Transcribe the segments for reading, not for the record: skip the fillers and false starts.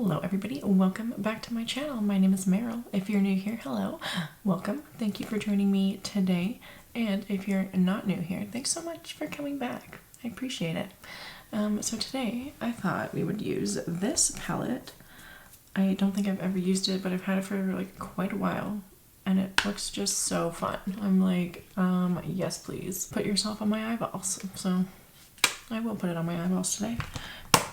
Hello everybody, welcome back to my channel. My name is Marrol. If you're new here, hello, welcome. Thank you for joining me today. And if you're not new here, thanks so much for coming back. I appreciate it. So today I thought we would use this palette. I don't think I've ever used it, but I've had it for like quite a while. And it looks just so fun. I'm like, yes please. Put yourself on my eyeballs. So I will put it on my eyeballs today.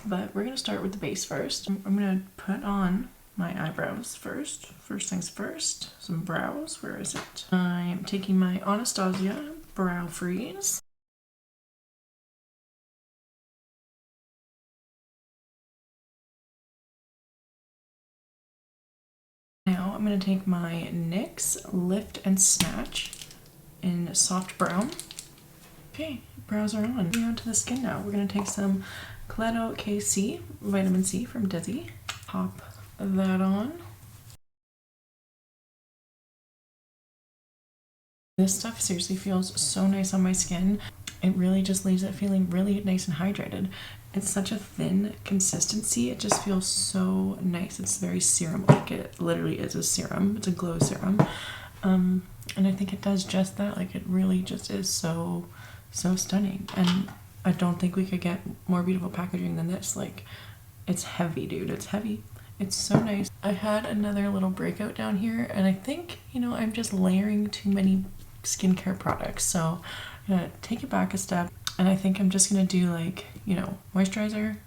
But we're going to start with the base first. I'm going to put on my eyebrows first. First things first, some brows. Where is it? I am taking my Anastasia Brow Freeze. Now I'm going to take my NYX Lift and Snatch in soft brown. Okay, brows are on. Moving on to the skin now. We're going to take some Claro KC Vitamin C from Dezi. Pop that on. This stuff seriously feels so nice on my skin. It really just leaves it feeling really nice and hydrated. It's such a thin consistency. It just feels so nice. It's very serum-like. It literally is a serum. It's a glow serum. And I think it does just that. Like, it really just is so stunning. And I don't think we could get more beautiful packaging than this. Like, it's heavy, dude. It's heavy. It's so nice. I had another little breakout down here, and I think, you know, I'm just layering too many skincare products. So I'm gonna take it back a step, and I think I'm just gonna do, like, you know, moisturizer.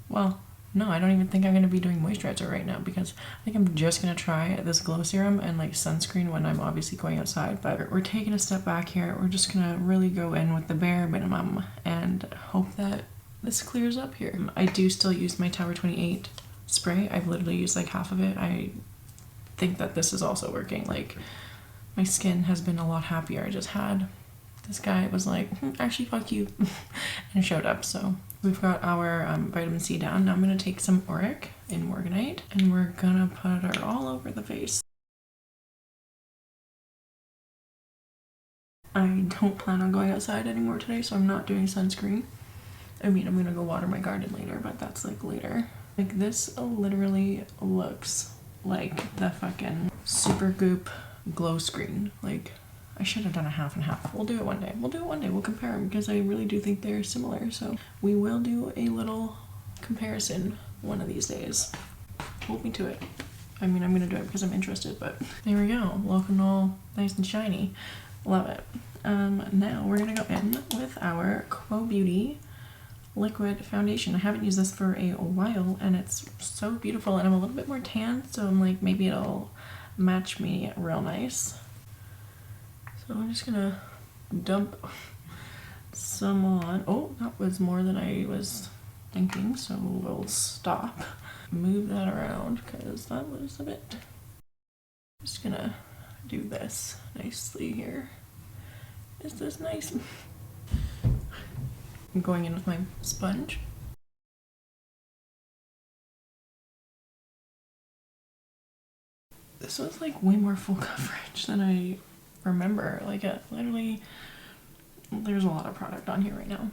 Well, no, I don't even think I'm gonna be doing moisturizer right now, because I think I'm just gonna try this glow serum and like sunscreen when I'm obviously going outside. But we're taking a step back here. We're just gonna really go in with the bare minimum and hope that this clears up here. I do still use my Tower 28 spray. I've literally used like half of it. I think that this is also working. Like, my skin has been a lot happier. I just had this guy was like, actually fuck you, and showed up. So we've got our vitamin C down. Now I'm gonna take some auric in Morganite, and we're gonna put it all over the face. I don't plan on going outside anymore today, so I'm not doing sunscreen. I mean, I'm gonna go water my garden later, but that's like later. Like, this literally looks like the fucking Super Goop glow screen. Like, I should have done a half and half. We'll do it one day. We'll do it one day. We'll compare them, because I really do think they're similar. So we will do a little comparison one of these days. Hold me to it. I mean, I'm gonna do it because I'm interested, but there we go. Looking all nice and shiny. Love it. Now we're gonna go in with our Quo Beauty liquid foundation. I haven't used this for a while, and it's so beautiful, and I'm a little bit more tan, so I'm like, maybe it'll match me real nice. So I'm just gonna dump some on. Oh, that was more than I was thinking, so we'll stop. Move that around, because that was a bit. Just gonna do this nicely here. Is this nice? I'm going in with my sponge. This was like way more full coverage than I remember. Like, it literally, there's a lot of product on here right now.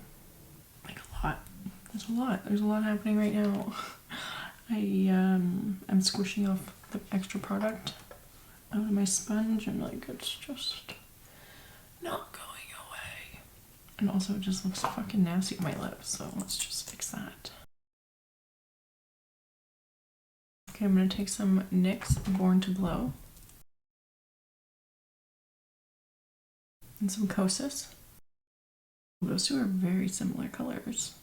Like, a lot. There's a lot happening right now. I am squishing off the extra product out of my sponge, and like, it's just not going away. And also, it just looks fucking nasty on my lips, so let's just fix that. Okay, I'm gonna take some NYX Born to Glow and some Kosas. Those two are very similar colors.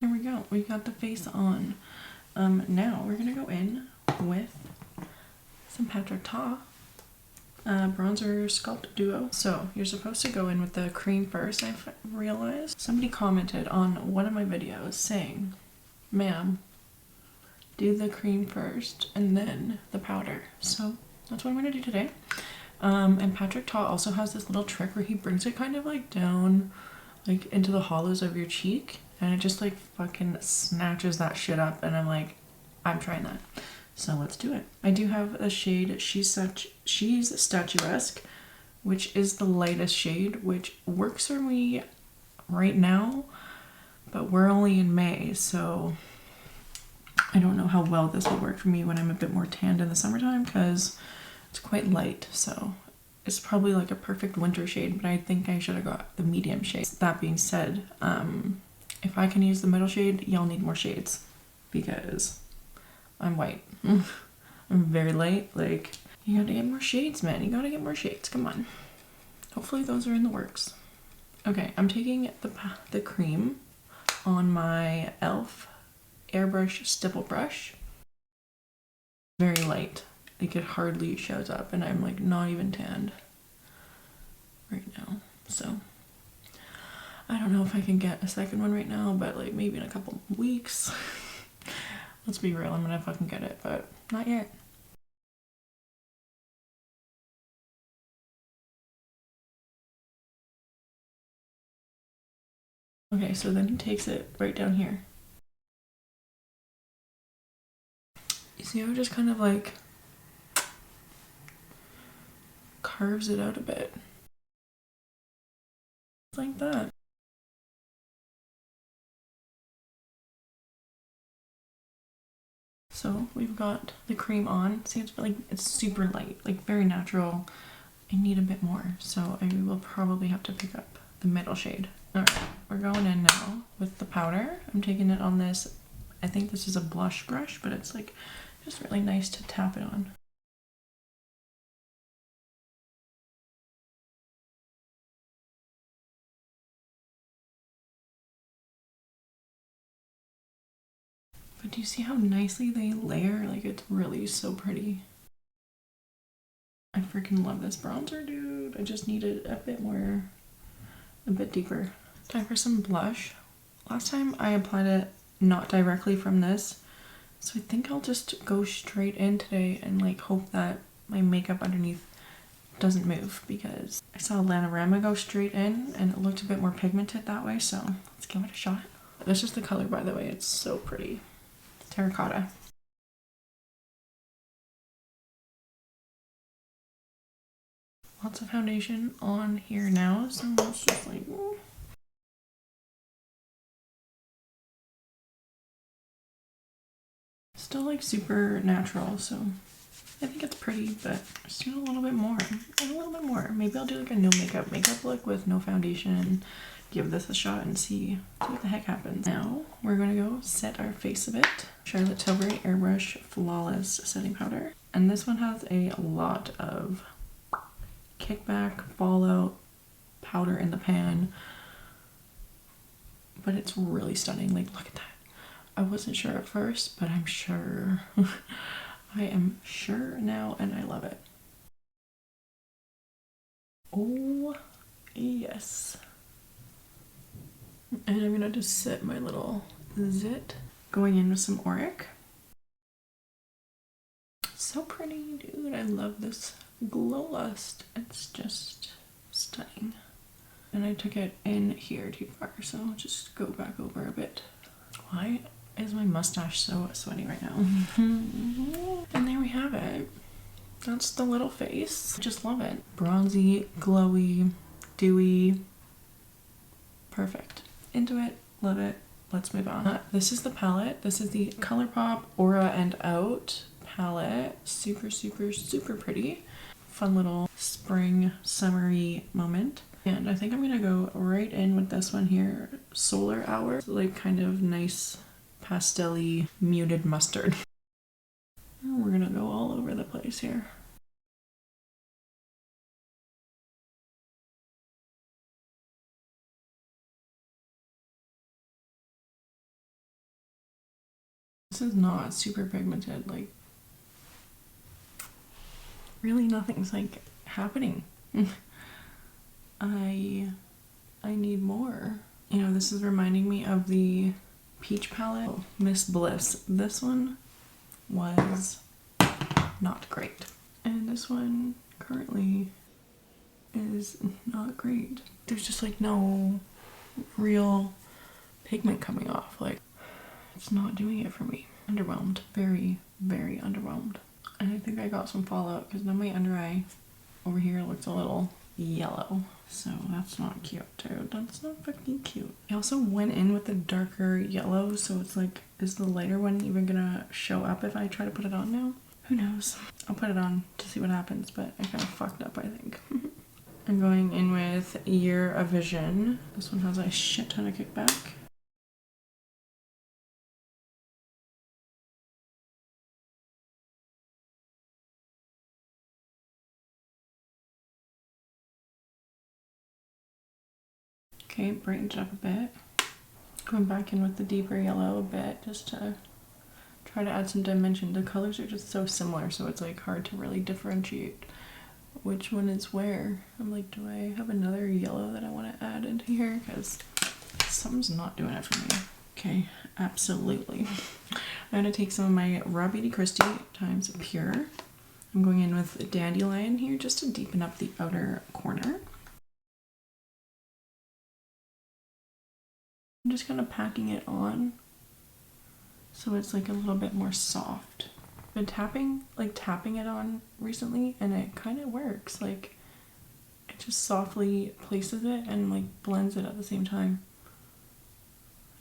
There we go. We got the face on. Now we're gonna go in with some Terracotta bronzer sculpt duo. So you're supposed to go in with the cream first. I've realized somebody commented on one of my videos saying, ma'am, do the cream first and then the powder. So that's what I'm gonna do today. And Terracotta also has this little trick where he brings it kind of like down, like into the hollows of your cheek, and it just like fucking snatches that shit up, and I'm like, I'm trying that. So let's do it. I do have a shade She's Statuesque, which is the lightest shade, which works for me right now, but we're only in May, so I don't know how well this will work for me when I'm a bit more tanned in the summertime, because it's quite light, so it's probably like a perfect winter shade, but I think I should have got the medium shade. That being said, if I can use the middle shade, y'all need more shades, because I'm white. I'm very light. Like, you gotta get more shades, man. You gotta get more shades. Come on. Hopefully those are in the works. Okay, I'm taking the cream on my e.l.f. Airbrush stipple brush. Very light. Like, it hardly shows up, and I'm like not even tanned right now. So I don't know if I can get a second one right now, but like maybe in a couple weeks. Let's be real, I'm gonna fucking get it, but not yet. Okay, so then he takes it right down here. You see how it just kind of like carves it out a bit. Like that. So we've got the cream on. See, it's super light, like very natural. I need a bit more, so I will probably have to pick up the middle shade. All right, we're going in now with the powder. I'm taking it on this, I think this is a blush brush, but it's like just really nice to tap it on. But do you see how nicely they layer? Like, it's really so pretty. I freaking love this bronzer, dude. I just needed a bit deeper. Time for some blush. Last time I applied it not directly from this, so I think I'll just go straight in today and like hope that my makeup underneath doesn't move, because I saw Lanarama go straight in and it looked a bit more pigmented that way, so let's give it a shot. This is the color, by the way. It's so pretty. Terracotta. Lots of foundation on here now, so it's just like... Still like super natural, so I think it's pretty, but just do a little bit more. A little bit more. Maybe I'll do like a no makeup look with no foundation. Give this a shot and see what the heck happens. Now we're gonna go set our face a bit. Charlotte Tilbury Airbrush Flawless Setting Powder. And this one has a lot of kickback, fallout, powder in the pan. But it's really stunning. Like, look at that. I wasn't sure at first, but I'm sure. I am sure now, and I love it. Oh, yes. And I'm gonna just set my little zit. Going in with some auric. So pretty, dude. I love this glow lust. It's just stunning. And I took it in here too far, so I'll just go back over a bit. Why is my mustache so sweaty right now? And there we have it. That's the little face. I just love it. Bronzy, glowy, dewy. Perfect. Into it. Love it. Let's move on. This is the palette. This is the Colourpop Aura and Out palette. Super, super, super pretty. Fun little spring summery moment. And I think I'm gonna go right in with this one here, Solar Hour. Like kind of nice pastel-y muted mustard. And we're gonna go all over the place here. This is not super pigmented, like really nothing's like happening. I need more. You know, this is reminding me of the peach palette, Miss Bliss. This one was not great. And this one currently is not great. There's just like no real pigment coming off. Like, it's not doing it for me. underwhelmed. Very, very underwhelmed. And I think I got some fallout because now my under eye over here looks a little yellow. So that's not cute, dude. That's not fucking cute. I also went in with the darker yellow, so it's like, is the lighter one even gonna show up if I try to put it on now? Who knows? I'll put it on to see what happens, but I kind of fucked up, I think. I'm going in with Year of Vision. This one has a shit ton of kickback. Okay, brightened it up a bit. Going back in with the deeper yellow a bit, just to try to add some dimension. The colors are just so similar, so it's like hard to really differentiate which one is where. I'm like, do I have another yellow that I want to add into here? Because something's not doing it for me. Okay, absolutely. I'm going to take some of my Raw Beauty Kristi times Pure. I'm going in with Dandelion here just to deepen up the outer corner. I'm just kind of packing it on so it's like a little bit more soft. Been tapping it on recently, and it kind of works. Like, it just softly places it and like blends it at the same time.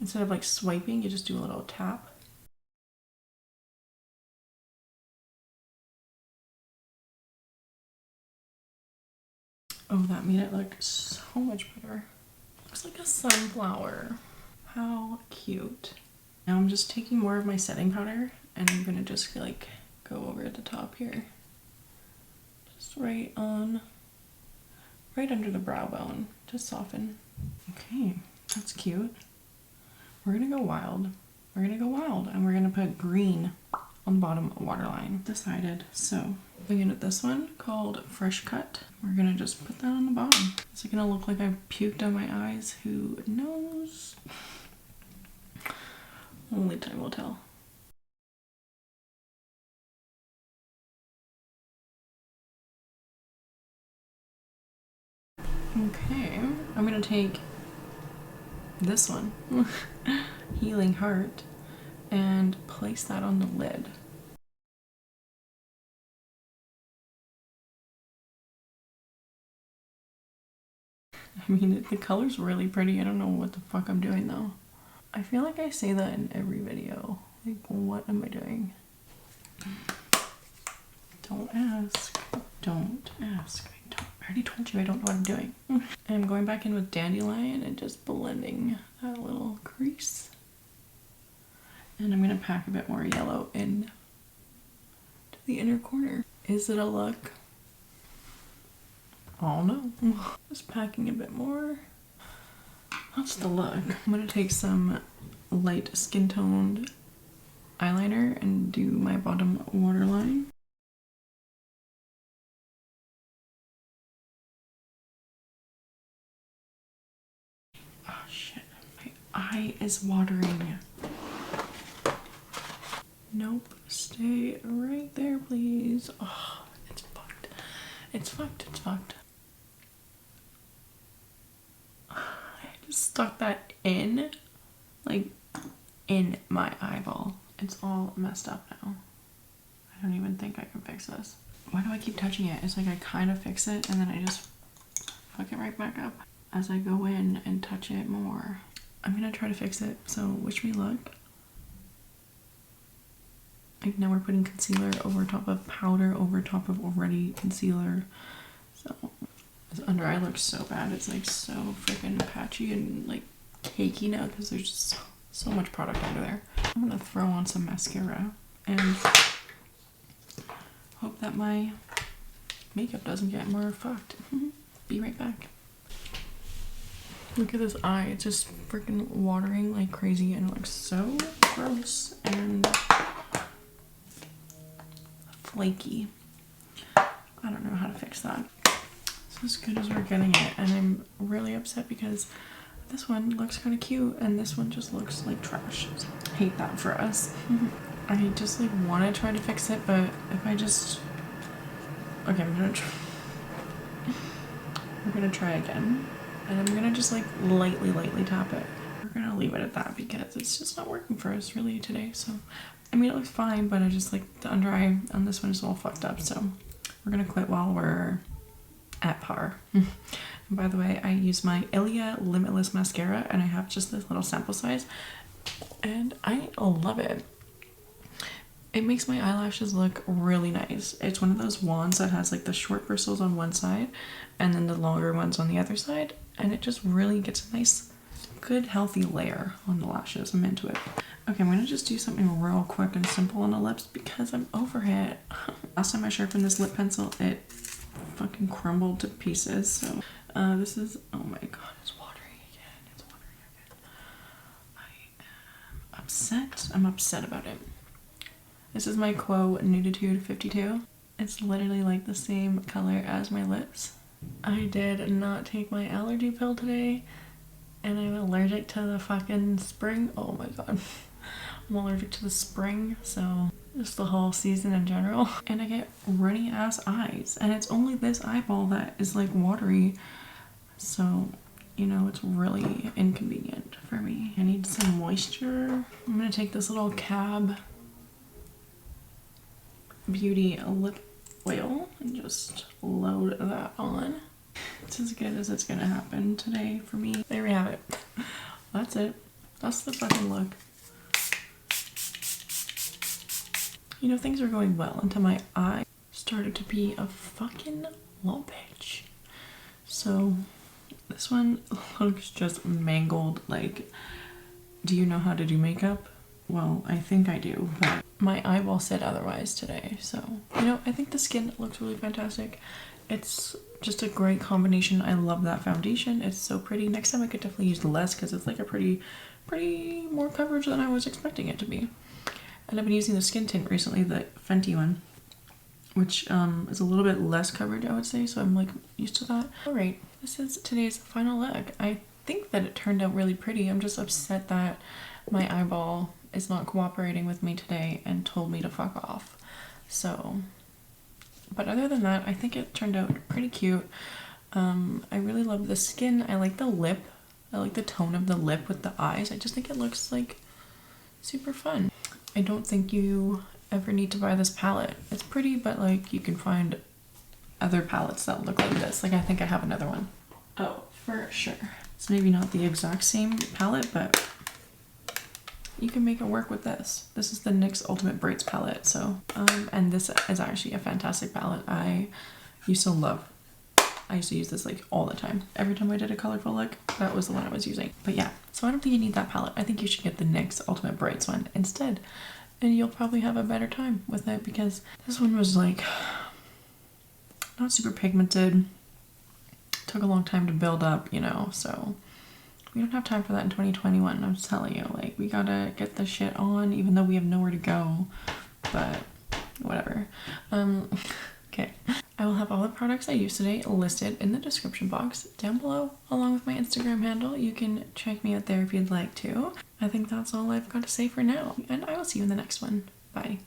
Instead of like swiping, you just do a little tap. Oh, that made it look so much better. Looks like a sunflower. How cute. Now I'm just taking more of my setting powder, and I'm gonna just like go over at the top here. Just right under the brow bone to soften. Okay, that's cute. We're gonna go wild. We're gonna go wild, and we're gonna put green on the bottom waterline. Decided. So going in with this one called Fresh Cut. We're gonna just put that on the bottom. Is it gonna look like I puked on my eyes? Who knows? Only time will tell. Okay, I'm gonna take this one, Healing Heart, and place that on the lid. I mean, the color's really pretty. I don't know what the fuck I'm doing though. I feel like I say that in every video. Like, what am I doing? Don't ask. Don't ask. I already told you I don't know what I'm doing. And I'm going back in with Dandelion and just blending that little crease. And I'm gonna pack a bit more yellow in to the inner corner. Is it a look? Oh no. Just packing a bit more. That's the look. I'm gonna take some light skin toned eyeliner and do my bottom waterline. Oh shit, my eye is watering. Nope, stay right there please. Oh, it's fucked. It's fucked, it's fucked. Stuck that in, like, in my eyeball. It's all messed up now. I don't even think I can fix this. Why do I keep touching it? It's like I kind of fix it and then I just fuck it right back up as I go in and touch it more. I'm gonna try to fix it, so wish me luck. Like, now we're putting concealer over top of powder over top of already concealer. So this under eye looks so bad. It's like so freaking patchy and like cakey now because there's just so much product under there. I'm gonna throw on some mascara and hope that my makeup doesn't get more fucked. Be right back. Look at this eye. It's just freaking watering like crazy and it looks so gross and flaky. I don't know how to fix that. As good as we're getting it, and I'm really upset because this one looks kind of cute and this one just looks like trash. So I hate that for us. I just like want to try to fix it, but if I just we're gonna try again, and I'm gonna just like lightly tap it. We're gonna leave it at that because it's just not working for us really today. So I mean, it looks fine, but I just like the under eye on this one is all fucked up, so we're gonna quit while we're at par. And by the way, I use my EQUIPTMENT Limitless mascara, and I have just this little sample size, and I love it. It makes my eyelashes look really nice. It's one of those wands that has like the short bristles on one side and then the longer ones on the other side, and it just really gets a nice, good, healthy layer on the lashes. I'm into it. Okay, I'm gonna just do something real quick and simple on the lips because I'm over it. Last time I sharpened this lip pencil, it fucking crumbled to pieces. So this is, oh my god, it's watering again. It's watering again. I am upset. I'm upset about it. This is my Quo Nuditude 52. It's literally like the same color as my lips. I did not take my allergy pill today, and I'm allergic to the fucking spring. Oh my god. I'm allergic to the spring, so just the whole season in general. And I get runny ass eyes, and it's only this eyeball that is like watery, so you know, it's really inconvenient for me. I need some moisture. I'm gonna take this little Cab Beauty lip oil and just load that on. It's as good as it's gonna happen today for me. There we have it. That's it. That's the fucking look. You know, things were going well until my eye started to be a fucking little bitch. So this one looks just mangled. Like, do you know how to do makeup? Well, I think I do, but my eyeball said otherwise today. So, you know, I think the skin looks really fantastic. It's just a great combination. I love that foundation. It's so pretty. Next time I could definitely use less because it's like a pretty more coverage than I was expecting it to be. And I've been using the skin tint recently, the Fenty one, which is a little bit less coverage, I would say, so I'm like used to that. All right, this is today's final look. I think that it turned out really pretty. I'm just upset that my eyeball is not cooperating with me today and told me to fuck off. So, but other than that, I think it turned out pretty cute. I really love the skin. I like the lip. I like the tone of the lip with the eyes. I just think it looks like super fun. I don't think you ever need to buy this palette. It's pretty, but like you can find other palettes that look like this. Like I think I have another one. Oh, for sure. It's maybe not the exact same palette, but you can make it work with this. This is the NYX Ultimate Braids palette. So, and this is actually a fantastic palette. I used to use this like all the time. Every time I did a colorful look, that was the one I was using. But yeah, so I don't think you need that palette. I think you should get the NYX Ultimate Braids one instead. And you'll probably have a better time with it because this one was like not super pigmented. Took a long time to build up, you know, so we don't have time for that in 2021. I'm just telling you, like, we gotta get this shit on even though we have nowhere to go, but whatever. Okay. I will have all the products I used today listed in the description box down below, along with my Instagram handle. You can check me out there if you'd like to. I think that's all I've got to say for now, and I will see you in the next one. Bye.